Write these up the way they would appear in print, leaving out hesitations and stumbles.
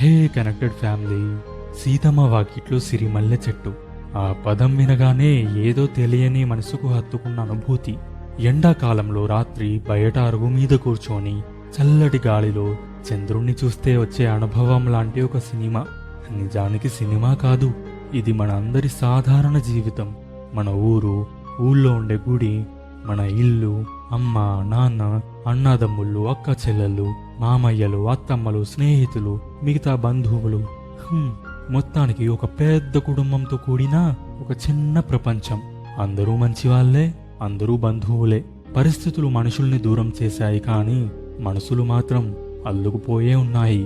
హే connected family. Seethamma Vakitlo Sirimalle చెట్టు. ఆ పదం వినగానే ఏదో తెలియని మనసుకు హత్తుకున్న అనుభూతి. ఎండాకాలంలో రాత్రి బయట అరుగు మీద కూర్చొని చల్లటి గాలిలో చంద్రుణ్ణి చూస్తే వచ్చే అనుభవం లాంటి ఒక సినిమా. నిజానికి సినిమా కాదు, ఇది మన అందరి సాధారణ జీవితం. మన ఊరు, ఊళ్ళో ఉండే గుడి, మన ఇల్లు, అమ్మ నాన్న, అన్నాదమ్ముళ్ళు, అక్క చెల్లెళ్ళు, మామయ్యలు, అత్తమ్మలు, స్నేహితులు, మిగతా బంధువులు, మొత్తానికి ఒక పెద్ద కుటుంబంతో కూడిన ఒక చిన్న ప్రపంచం. అందరూ మంచివాళ్లే, అందరూ బంధువులే. పరిస్థితులు మనుషుల్ని దూరం చేశాయి, కానీ మనసులు మాత్రం అల్లుకుపోయే ఉన్నాయి.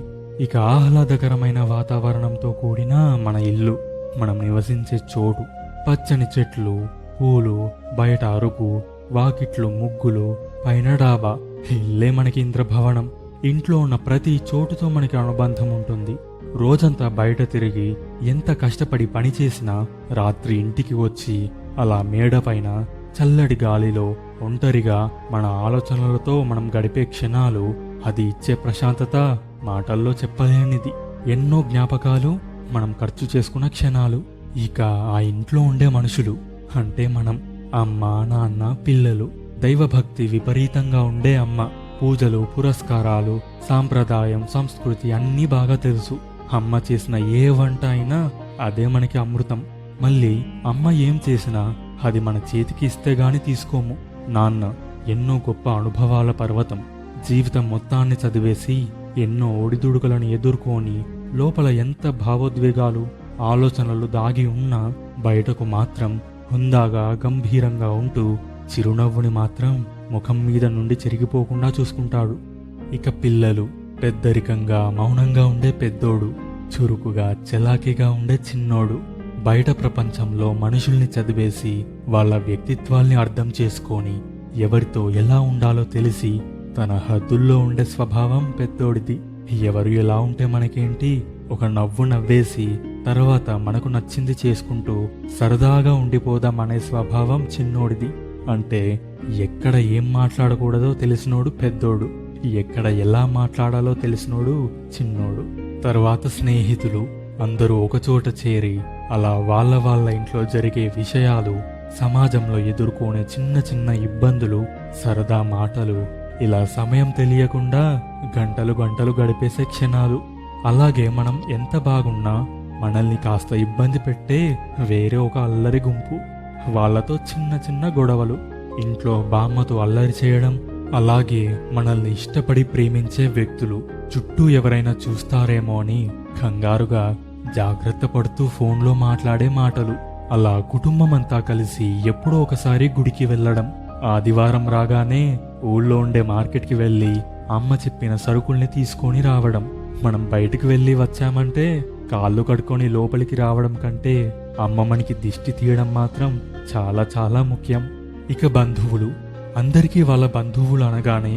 ఇక ఆహ్లాదకరమైన వాతావరణంతో కూడిన మన ఇల్లు, మనం నివసించే చోటు, పచ్చని చెట్లు, పూలు, బయట అరుగు, వాకిట్లు, ముగ్గులు, పైన డాబా. ఇల్లే మనకి ఇంద్రభవనం. ఇంట్లో ఉన్న ప్రతి చోటుతో మనకి అనుబంధం ఉంటుంది. రోజంతా బయట తిరిగి ఎంత కష్టపడి పనిచేసినా రాత్రి ఇంటికి వచ్చి అలా మేడ పైన చల్లటి గాలిలో ఒంటరిగా మన ఆలోచనలతో మనం గడిపే క్షణాలు, అది ఇచ్చే ప్రశాంతత మాటల్లో చెప్పలేనిది. ఎన్నో జ్ఞాపకాలు, మనం ఖర్చు చేసుకున్న క్షణాలు. ఇక ఆ ఇంట్లో ఉండే మనుషులు అంటే మనం, అమ్మ నాన్న, పిల్లలు. దైవభక్తి విపరీతంగా ఉండే అమ్మ. పూజలు, పురస్కారాలు, సాంప్రదాయం, సంస్కృతి అన్నీ బాగా తెలుసు. అమ్మ చేసిన ఏ వంట అయినా అదే మనకి అమృతం. మళ్ళీ అమ్మ ఏం చేసినా అది మన చేతికి ఇస్తే గాని తీసుకోము. నాన్న ఎన్నో గొప్ప అనుభవాల పర్వతం. జీవితం మొత్తాన్ని చదివేసి ఎన్నో ఒడిదుడుకులను ఎదుర్కొని లోపల ఎంత భావోద్వేగాలు, ఆలోచనలు దాగి ఉన్నా బయటకు మాత్రం హుందాగా, గంభీరంగా ఉంటూ చిరునవ్వుని మాత్రం ముఖం మీద నుండి చెరిగిపోకుండా చూసుకుంటాడు. ఇక పిల్లలు పెద్దరికంగా, మౌనంగా ఉండే పెద్దోడు, చురుకుగా, చలాకీగా ఉండే చిన్నోడు. బయట ప్రపంచంలో మనుషుల్ని చదివేసి వాళ్ళ వ్యక్తిత్వాల్ని అర్థం చేసుకొని ఎవరితో ఎలా ఉండాలో తెలిసి తన హద్దుల్లో ఉండే స్వభావం పెద్దోడిది. ఎవరు ఎలా ఉంటే మనకేంటి, ఒక నవ్వు నవ్వేసి తర్వాత మనకు నచ్చింది చేసుకుంటూ సరదాగా ఉండిపోదాం అనే స్వభావం చిన్నోడిది. అంటే ఎక్కడ ఏం మాట్లాడకూడదో తెలిసినోడు పెద్దోడు, ఎక్కడ ఎలా మాట్లాడాలో తెలిసినోడు చిన్నోడు. తర్వాత స్నేహితులు అందరూ ఒకచోట చేరి అలా వాళ్ళ ఇంట్లో జరిగే విషయాలు, సమాజంలో ఎదుర్కొనే చిన్న చిన్న ఇబ్బందులు, సరదా మాటలు, ఇలా సమయం తెలియకుండా గంటలు గంటలు గడిపేసే క్షణాలు. అలాగే మనం ఎంత బాగున్నా మనల్ని కాస్త ఇబ్బంది పెట్టే వేరే ఒక అల్లరి గుంపు. వాళ్లతో చిన్న చిన్న గొడవలు, ఇంట్లో బామ్మతో అల్లరి చేయడం. అలాగే మనల్ని ఇష్టపడి ప్రేమించే వ్యక్తులు చుట్టూ ఎవరైనా చూస్తారేమో అని కంగారుగా జాగ్రత్త పడుతూ ఫోన్లో మాట్లాడే మాటలు. అలా కుటుంబమంతా కలిసి ఎప్పుడో ఒకసారి గుడికి వెళ్ళడం. ఆదివారం రాగానే ఊళ్ళో ఉండే మార్కెట్కి వెళ్ళి అమ్మ చెప్పిన సరుకుల్ని తీసుకొని రావడం. మనం బయటికి వెళ్ళి వచ్చామంటే కాళ్ళు కడుక్కొని లోపలికి రావడం కంటే అమ్మ మనకి దిష్టి తీయడం మాత్రం చాలా చాలా ముఖ్యం. ఇక బంధువులు, అందరికీ వాళ్ళ బంధువులు అనగానే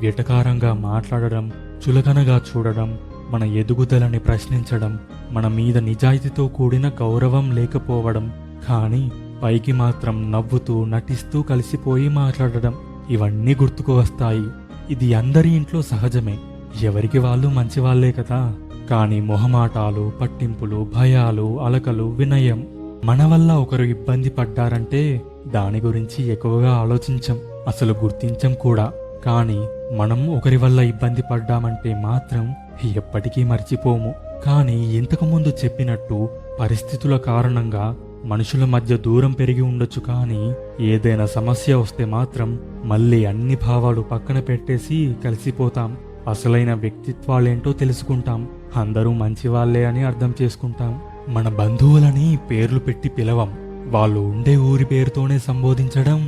వెటకారంగా మాట్లాడడం, చులకనగా చూడడం, మన ఎదుగుదలని ప్రశ్నించడం, మన మీద నిజాయితీతో కూడిన గౌరవం లేకపోవడం, కానీ పైకి మాత్రం నవ్వుతూ నటిస్తూ కలిసిపోయి మాట్లాడడం, ఇవన్నీ గుర్తుకు వస్తాయి. ఇది అందరి ఇంట్లో సహజమే, ఎవరికి వాళ్ళు మంచివాళ్లే కదా. కానీ మొహమాటాలు, పట్టింపులు, భయాలు, అలకలు, వినయం, మన వల్ల ఒకరు ఇబ్బంది పడ్డారంటే దాని గురించి ఎక్కువగా ఆలోచించం, అసలు గుర్తించం కూడా. కానీ మనం ఒకరి వల్ల ఇబ్బంది పడ్డామంటే మాత్రం ఎప్పటికీ మర్చిపోము. కానీ ఇంతకుముందు చెప్పినట్టు పరిస్థితుల కారణంగా మనుషుల మధ్య దూరం పెరిగి ఉండొచ్చు, కానీ ఏదైనా సమస్య వస్తే మాత్రం మళ్ళీ అన్ని భావాలు పక్కన పెట్టేసి కలిసిపోతాం. అసలైన వ్యక్తిత్వాలేంటో తెలుసుకుంటాం. అందరూ మంచివాళ్లే అని అర్థం చేసుకుంటాం. మన బంధువులని పేర్లు పెట్టి పిలవం, వాళ్ళు ఉండే ఊరి పేరుతోనే సంబోధించడం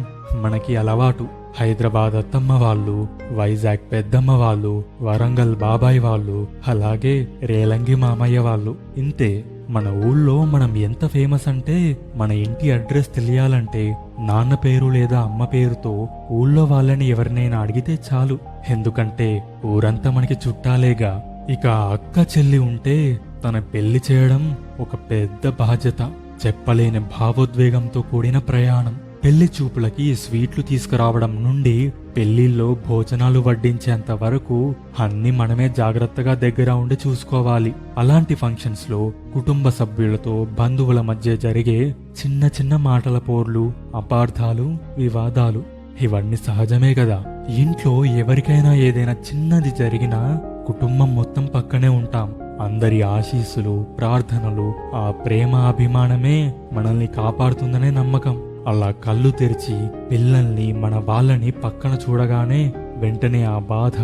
మనకి అలవాటు. హైదరాబాద్ అత్తమ్మ వాళ్ళు, వైజాగ్ పెద్దమ్మ వాళ్ళు, వరంగల్ బాబాయ్ వాళ్ళు, అలాగే రేలంగి మామయ్య వాళ్ళు. ఇంతే. మన ఊళ్ళో మనం ఎంత ఫేమస్ అంటే మన ఇంటి అడ్రస్ తెలియాలంటే నాన్న పేరు లేదా అమ్మ పేరుతో ఊళ్ళో వాళ్ళని ఎవరినైనా అడిగితే చాలు. ఎందుకంటే ఊరంతా మనకి చుట్టాలేగా. ఇక అక్క చెల్లి ఉంటే తన పెళ్లి చేయడం ఒక పెద్ద బాధ్యత, చెప్పలేని భావోద్వేగంతో కూడిన ప్రయాణం. పెళ్లి చూపులకి స్వీట్లు తీసుకురావడం నుండి పెళ్లిల్లో భోజనాలు వడ్డించేంత వరకు అన్ని మనమే జాగ్రత్తగా దగ్గర ఉండి చూసుకోవాలి. అలాంటి ఫంక్షన్స్ లో కుటుంబ సభ్యులతో బంధువుల మధ్య జరిగే చిన్న చిన్న మాటల పోర్లు, అపార్థాలు, వివాదాలు ఇవన్నీ సహజమే కదా. ఇంట్లో ఎవరికైనా ఏదైనా చిన్నది జరిగినా కుటుంబం మొత్తం పక్కనే ఉంటాం. అందరి ఆశీస్సులు, ప్రార్థనలు, ఆ ప్రేమ అభిమానమే మనల్ని కాపాడుతుందనే నమ్మకం. అలా కళ్ళు తెరిచి పిల్లల్ని, మన వాళ్ళని పక్కన చూడగానే వెంటనే ఆ బాధ,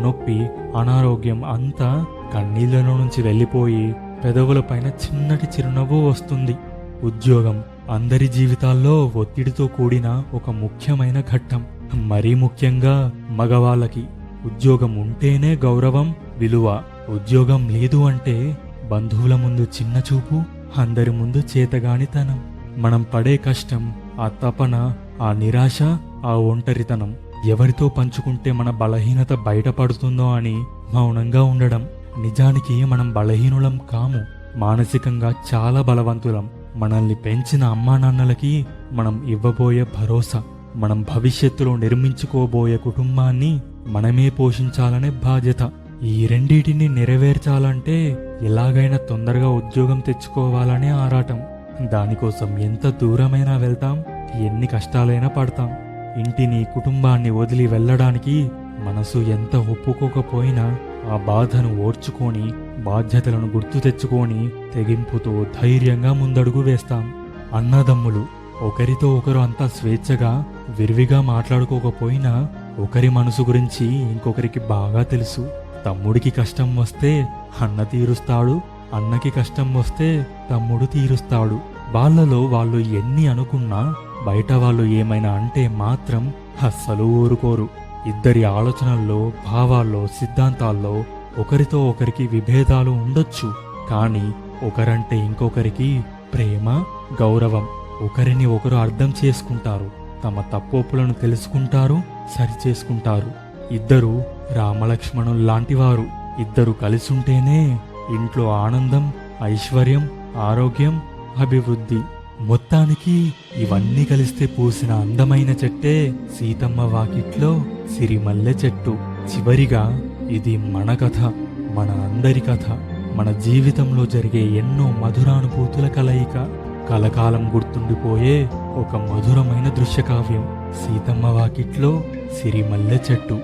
నొప్పి, అనారోగ్యం అంతా కన్నీళ్లలో నుంచి వెళ్ళిపోయి పెదవులపైన చిన్నటి చిరునవ్వు వస్తుంది. ఉద్యోగం అందరి జీవితాల్లో ఒత్తిడితో కూడిన ఒక ముఖ్యమైన ఘట్టం. మరీ ముఖ్యంగా మగవాళ్ళకి ఉద్యోగం ఉంటేనే గౌరవం, విలువ. ఉద్యోగం లేదు అంటే బంధువుల ముందు చిన్న చూపు, అందరి ముందు చేతగానితనం. మనం పడే కష్టం, ఆ తపన, ఆ నిరాశ, ఆ ఒంటరితనం ఎవరితో పంచుకుంటే మన బలహీనత బయటపడుతుందో అని మౌనంగా ఉండడం. నిజానికి మనం బలహీనులం కాము, మానసికంగా చాలా బలవంతులం. మనల్ని పెంచిన అమ్మా నాన్నలకి మనం ఇవ్వబోయే భరోసా, మనం భవిష్యత్తులో నిర్మించుకోబోయే కుటుంబాన్ని మనమే పోషించాలనే బాధ్యత. ఈ రెండిటిని నెరవేర్చాలంటే ఎలాగైనా తొందరగా ఉద్యోగం తెచ్చుకోవాలనే ఆరాటం. దానికోసం ఎంత దూరమైనా వెళ్తాం, ఎన్ని కష్టాలైనా పడతాం. ఇంటిని, కుటుంబాన్ని వదిలి వెళ్ళడానికి మనసు ఎంత ఒప్పుకోకపోయినా ఆ బాధను ఓర్చుకొని, బాధ్యతలను గుర్తు తెచ్చుకొని తెగింపుతో ధైర్యంగా ముందడుగు వేస్తాం. అన్నదమ్ములు ఒకరితో ఒకరు అంతా స్వేచ్ఛగా, విరివిగా మాట్లాడుకోకపోయినా ఒకరి మనసు గురించి ఇంకొకరికి బాగా తెలుసు. తమ్ముడికి కష్టం వస్తే అన్న తీరుస్తాడు, అన్నకి కష్టం వస్తే తమ్ముడు తీరుస్తాడు. వాళ్ళలో వాళ్ళు ఎన్ని అనుకున్నా బయట వాళ్ళు ఏమైనా అంటే మాత్రం అస్సలు ఊరుకోరు. ఇద్దరి ఆలోచనల్లో, భావాల్లో, సిద్ధాంతాల్లో ఒకరితో ఒకరికి విభేదాలు ఉండొచ్చు, కానీ ఒకరంటే ఇంకొకరికి ప్రేమ, గౌరవం. ఒకరిని ఒకరు అర్థం చేసుకుంటారు, తమ తప్పొప్పులను తెలుసుకుంటారు, సరిచేసుకుంటారు. ఇద్దరు రామలక్ష్మణుల్లాంటివారు. ఇద్దరు కలిసుంటేనే ఇంట్లో ఆనందం, ఐశ్వర్యం, ఆరోగ్యం, అభివృద్ధి. మొత్తానికి ఇవన్నీ కలిస్తే పూసిన అందమైన చెట్టే సీతమ్మ వాకిట్లో సిరిమల్లె చెట్టు. చివరిగా ఇది మన కథ, మన అందరి కథ, మన జీవితంలో జరిగే ఎన్నో మధురానుభూతుల కలయిక. కలకాలం గుర్తుండిపోయే ఒక మధురమైన దృశ్యకావ్యం. సీతమ్మ వాకిట్లో సిరిమల్లె చెట్టు.